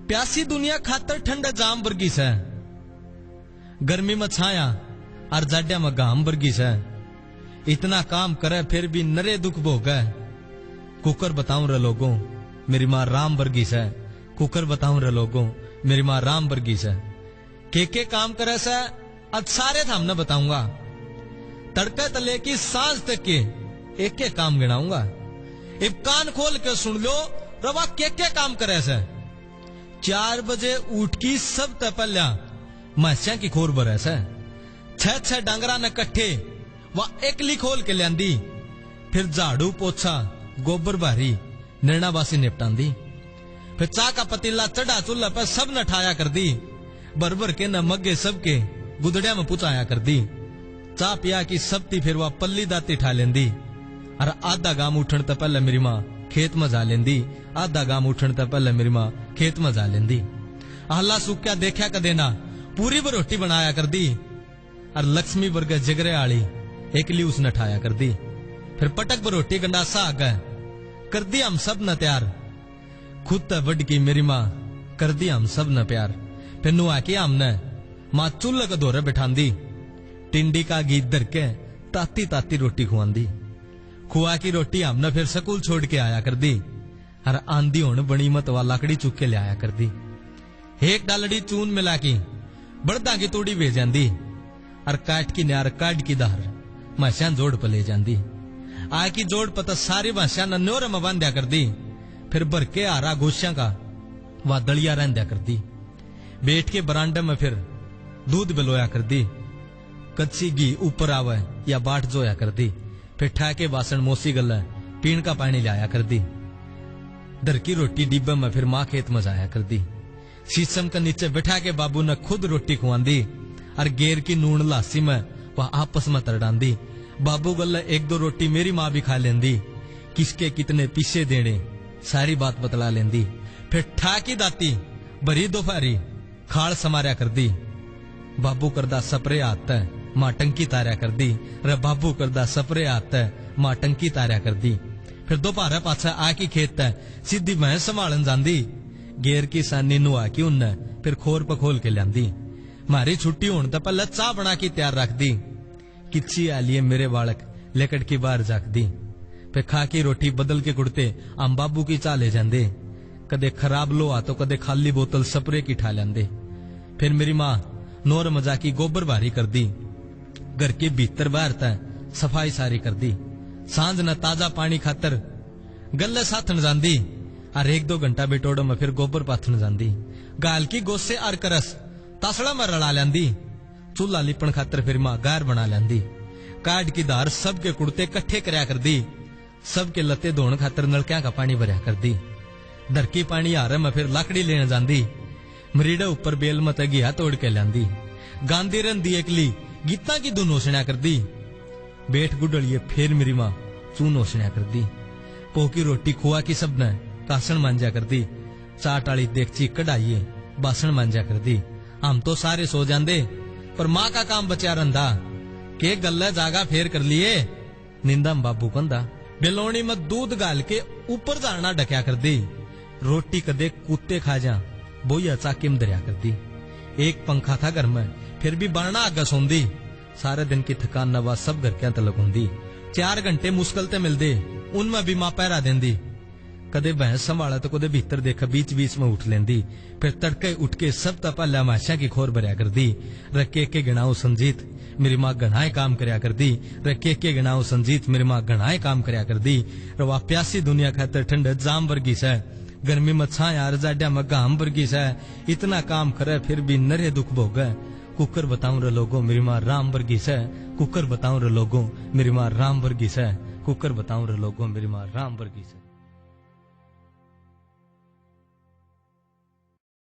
प्यासी दुनिया खातर ठंडा जाम वर्गी से, गर्मी में छाया और जाड्या में घाम वर्गी से। इतना काम करे फिर भी नरे दुख भोगे, कुकर बताऊं रे लोगों मेरी माँ राम वर्गी से। कुकर बताऊं रे लोगों मेरी माँ राम वर्गी से। के काम करे से आज सारे थाम न बताऊंगा, तड़के तले की सांझ तक के एक काम गिनाऊंगा। इब कान खोल के सुन लो रवा के काम करे से। 4 बजे उठ की सब तपल्या मस्या की खोर बरस है। 6 डांगरा न कट्ठे वह एकली खोल के लियांदी, फिर झाड़ू पोछा गोबर भारी निर्णावासी निपटांदी। फिर चा का पतीला चढ़ा चूल्हा पर सब न ठाया कर दी, बरबर के न मग्गे सबके गुदड़िया में पुचाया कर दी। चा पिया की सबती फिर वह पल्ली दाती ठा लेंदी, और आधा गाम उठन तक पहले मेरी माँ खेत में जा लेंदी। आधा गाम उठन तक पहले मेरी माँ खेत में जा लेंदी। आहला सुक्या देखा कर देना पूरी ब रोटी बनाया कर दी, और लक्ष्मी वर्ग जिगरे आली एकली उसने ठाया कर दी। फिर पटक ब रोटी गंडासा आ गए कर दी हम सब न तैयार। खुद त वड की मेरी माँ कर दी हम सब न प्यार। फिर नुआ की हमने माँ चूल्हे के दौरे बिठांदी, टिंडी का गीत धर के ताती ताती रोटी खुआंदी। खुआ की रोटी हमने फिर स्कूल छोड़ के आया कर दी, और आंधी होने बनी मत वा लाकड़ी चुक के ले आया कर दी। एक डालड़ी चून मिला की बड़दा की तोड़ी भेज जांदी, और काट की न्यार काट की दार मस्यान जोड़ पर ले जांदी। आ की जोड़ पता सारी मस्यान न्योर में बांध्या कर दी, फिर भर के आरा गोश्या का वह दलिया रहंद्या कर दी। बैठ के बरांडे में फिर दूध बिलोया कर दी, कच्ची घी ऊपर आवे या बाट जोया कर दी। फिर ठाके बासन मोसी गल पीण का पानी लाया कर दी। दर की रोटी डिब्बे में फिर माँ खेत में जाया कर दी। शीशम के नीचे बैठा के बाबू ने खुद रोटी खुआंदी, और गेर की नून लासी में वह आपस में तरडांदी। बाबू गल 1-2 रोटी मेरी माँ भी खा लेंदी, किसके कितने पीछे देने सारी बात बतला लेंदी। फिर ठाकी दाती भरी दोपहरी खाल समार्या कर दी। बाबू करदा सपरे आता माँ टंकी तार्या कर दी, रे बाबू करदा सपरे आता माँ टंकी तार्या कर दी। फिर दोपहर पाछा आकी खेत सीधी भैंस संभालन जांदी। गेर की सानी नुआ की उन्ने फिर खोर पर खोल के लियांदी। मारी छुट्टी होने तो पहले चा बना की तैयार रख दी, किच्ची आलिए मेरे बालक लेकड़ की बाहर जाक दी। फिर खा की रोटी बदल के कुड़ते आम बाबू की चा ले जांदे, कदे खराब लोहा तो कदे खाली बोतल सपरे की ठा लेंदे। फिर मेरी माँ नोर मजा की गोबर भारी कर दी, घर के भीतर बाहर तक सफाई सारी कर दी। सांझ न ताजा पानी खातर गले साथन जांदी, और 1-2 घंटा बिटोड़ो में फिर गोबर पाथन जांदी। गाल की गोसे आर करस तासड़ा में रला लेंदी, चूल्हा लिपण खातर फिर माँ गार बना लेंदी। काट की धार सबके कुड़ते कट्ठे करया कर दी, सबके लते धोण खातर नलकिया का पानी भरया कर दी। धरकी पानी हारे में फिर लाकड़ी लेने जांदी, मरीडे ऊपर बेल मत घिया तोड़ के लांदी। गांधी रंदी एकली गीता की धुन होसणिया कर दी, बैठ गुडलिए फिर मेरी माँ चून होसणिया कर दी। पोकी रोटी खुआ की सबने कासन मांजा कर दी, चाट आली देगची कढ़ाइए बासन मांजा कर दी। हम तो सारे सो जांदे, पर माँ का काम बचा रंधा के गल्ला जागा फेर कर लिए निंदा बाबू कंधा। बेलोनी में दूध गाल के ऊपर जाना ढक्या कर दी, रोटी कदे कुत्ते खा जा बोया चाकी में दरिया कर दी। एक पंखा था घर में फिर भी बारना आगा सोंदी, सारे दिन की थकान नवा सब घर क्या तलक होंदी। 4 घंटे मुश्किल ते मिलदे, उनमें भी माँ पैरा देंदी। कदे भैंस संभाला तो कदे भीतर देखा बीच बीच में उठ लेंदी। फिर तड़के उठ के सब तपा लामाशा की खोर भरया कर दी। रखे के गिनाओ संजीत मेरी माँ घनाए काम करया कर दी, रखे के गिनाओ संजीत मेरी माँ घनाए काम करया कर दी। रवा प्यासी दुनिया खातर ठंड जाम वर्गी से, गर्मी में छाया रजाड्या में घाम वर्गी से। इतना काम करे फिर भी नरे दुख भोगे, कुकर बताऊं रे लोगों मेरी माँ राम वर्गी से। कुकर बताऊं रे लोगों मेरी माँ राम वर्गी से। कुकर बताऊं रे लोगों मेरी माँ राम वर्गी से।